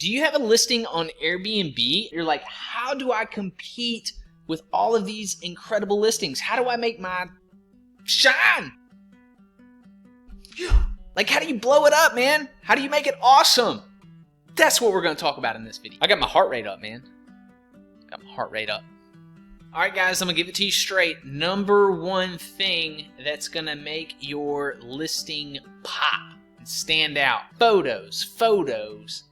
Do you have a listing on Airbnb? You're like, how do I compete with all of these incredible listings? How do I make my shine? Like, how do you blow it up, man? How do you make it awesome? That's what we're going to talk about in this video. I got my heart rate up, man. Got my heart rate up. All right, guys, I'm going to give it to you straight. Number one thing that's going to make your listing pop and stand out. Photos, photos,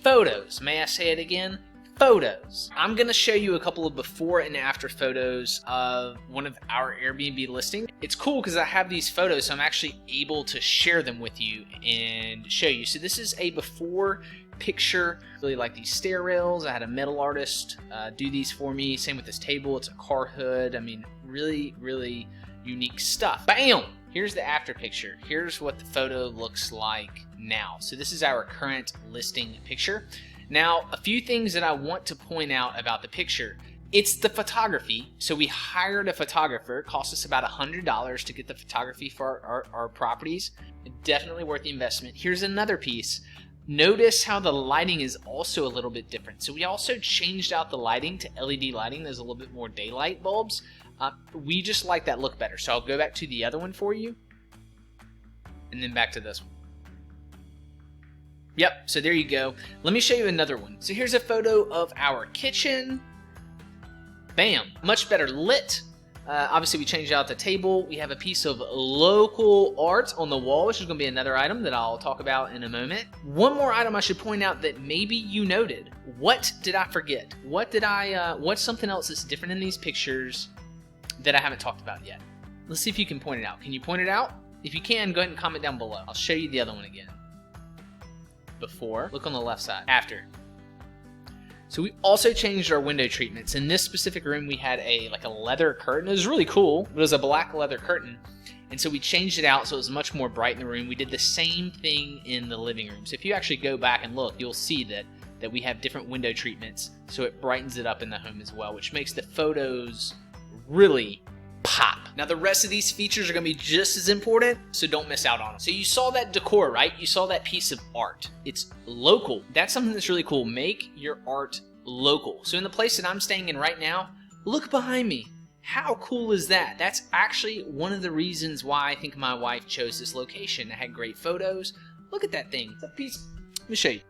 photos. May I say it again? Photos. I'm going to show you a couple of before and after photos of one of our Airbnb listings. It's cool because I have these photos, so I'm actually able to share them with you and show you. So this is a before picture. Really like these stair rails. I had a metal artist do these for me. Same with this table. It's a car hood. I mean, really, really unique stuff. Bam! Here's the after picture. Here's what the photo looks like now. So this is our current listing picture. Now, a few things that I want to point out about the picture. It's the photography. So we hired a photographer. It cost us about $100 to get the photography for our properties. Definitely worth the investment. Here's another piece. Notice how the lighting is also a little bit different. So we also changed out the lighting to LED lighting. There's a little bit more daylight bulbs. We just like that look better. So I'll go back to the other one for you. And then back to this one. Yep, so there you go. Let me show you another one. So here's a photo of our kitchen. Bam, much better lit. Obviously we changed out the table. We have a piece of local art on the wall, which is going to be another item that I'll talk about in a moment. One more item I should point out that maybe you noted. What did I forget? What's something else that's different in these pictures that I haven't talked about yet? Let's see if you can point it out. Can you point it out? If you can, go ahead and comment down below. I'll show you the other one again. Before, look on the left side. After. So we also changed our window treatments. In this specific room, we had a leather curtain. It was really cool. It was a black leather curtain. And so we changed it out so it was much more bright in the room. We did the same thing in the living room. So if you actually go back and look, you'll see that we have different window treatments. So it brightens it up in the home as well, which makes the photos really pop. Now the rest of these features are going to be just as important, so don't miss out on them. So you saw that decor, right? You saw that piece of art. It's local. That's something that's really cool. Make your art local. So in the place that I'm staying in right now, look behind me. How cool is that? That's actually one of the reasons why I think my wife chose this location. It had great photos. Look at that thing. It's a piece. Let me show you.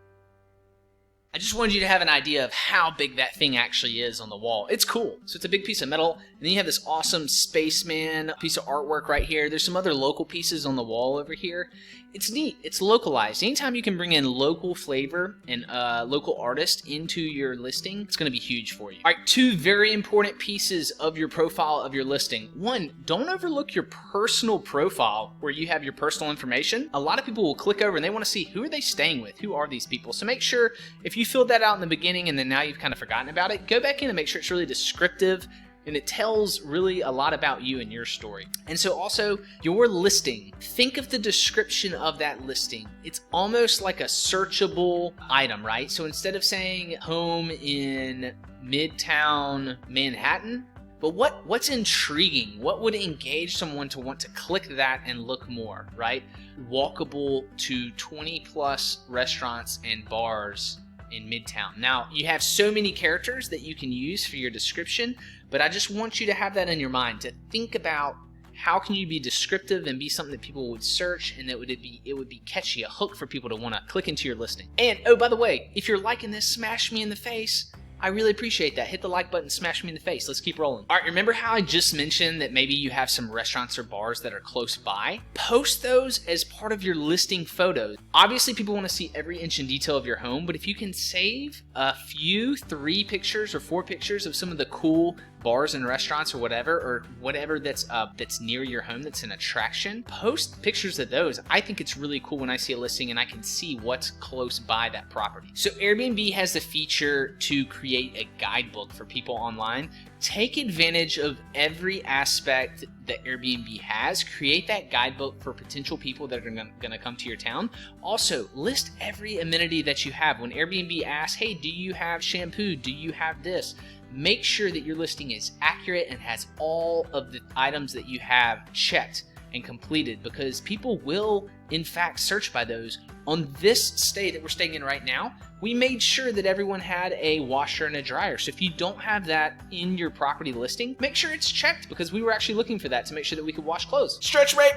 I just wanted you to have an idea of how big that thing actually is on the wall. It's cool. So it's a big piece of metal, and then you have this awesome spaceman piece of artwork right here. There's some other local pieces on the wall over here. It's neat. It's localized. Anytime you can bring in local flavor and local artist into your listing, it's going to be huge for you. All right, two very important pieces of your profile of your listing. One, don't overlook your personal profile where you have your personal information. A lot of people will click over and they want to see who are they staying with? Who are these people? So make sure if you filled that out in the beginning and then now you've kind of forgotten about it, go back in and make sure it's really descriptive and it tells really a lot about you and your story. And so also your listing, think of the description of that listing. It's almost like a searchable item, right? So instead of saying home in Midtown Manhattan, but what's intriguing? What would engage someone to want to click that and look more, right? Walkable to 20 plus restaurants and bars in Midtown. Now, you have so many characters that you can use for your description, but I just want you to have that in your mind, to think about how can you be descriptive and be something that people would search and that it would be catchy, a hook for people to want to click into your listing. And, oh, by the way, if you're liking this, smash me in the face. I really appreciate that. Hit the like button, smash me in the face. Let's keep rolling. All right, remember how I just mentioned that maybe you have some restaurants or bars that are close by? Post those as part of your listing photos. Obviously, people want to see every inch in detail of your home, but if you can save a few, 3 pictures or 4 pictures of some of the cool bars and restaurants or whatever that's near your home that's an attraction, post pictures of those. I think it's really cool when I see a listing and I can see what's close by that property. So Airbnb has the feature to create a guidebook for people online. Take advantage of every aspect that Airbnb has. Create that guidebook for potential people that are going to come to your town. Also, list every amenity that you have. When Airbnb asks, hey, do you have shampoo? Do you have this? Make sure that your listing is accurate and has all of the items that you have checked and completed, because people will in fact search by those. On this stay that we're staying in right now, we made sure that everyone had a washer and a dryer. So if you don't have that in your property listing, make sure it's checked, because we were actually looking for that to make sure that we could wash clothes. Stretch, mate!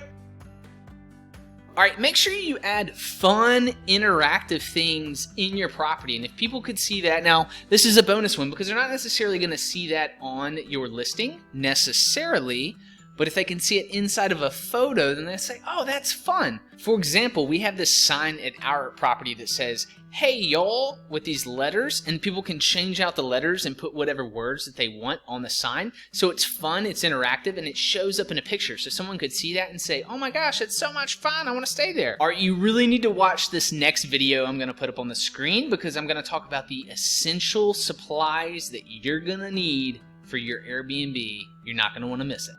All right, make sure you add fun, interactive things in your property. And if people could see that, now this is a bonus one because they're not necessarily going to see that on your listing necessarily, but if they can see it inside of a photo, then they say, oh, that's fun. For example, we have this sign at our property that says, hey, y'all, with these letters, and people can change out the letters and put whatever words that they want on the sign. So it's fun, it's interactive, and it shows up in a picture. So someone could see that and say, oh my gosh, it's so much fun, I want to stay there. All right, you really need to watch this next video I'm going to put up on the screen, because I'm going to talk about the essential supplies that you're going to need for your Airbnb. You're not going to want to miss it.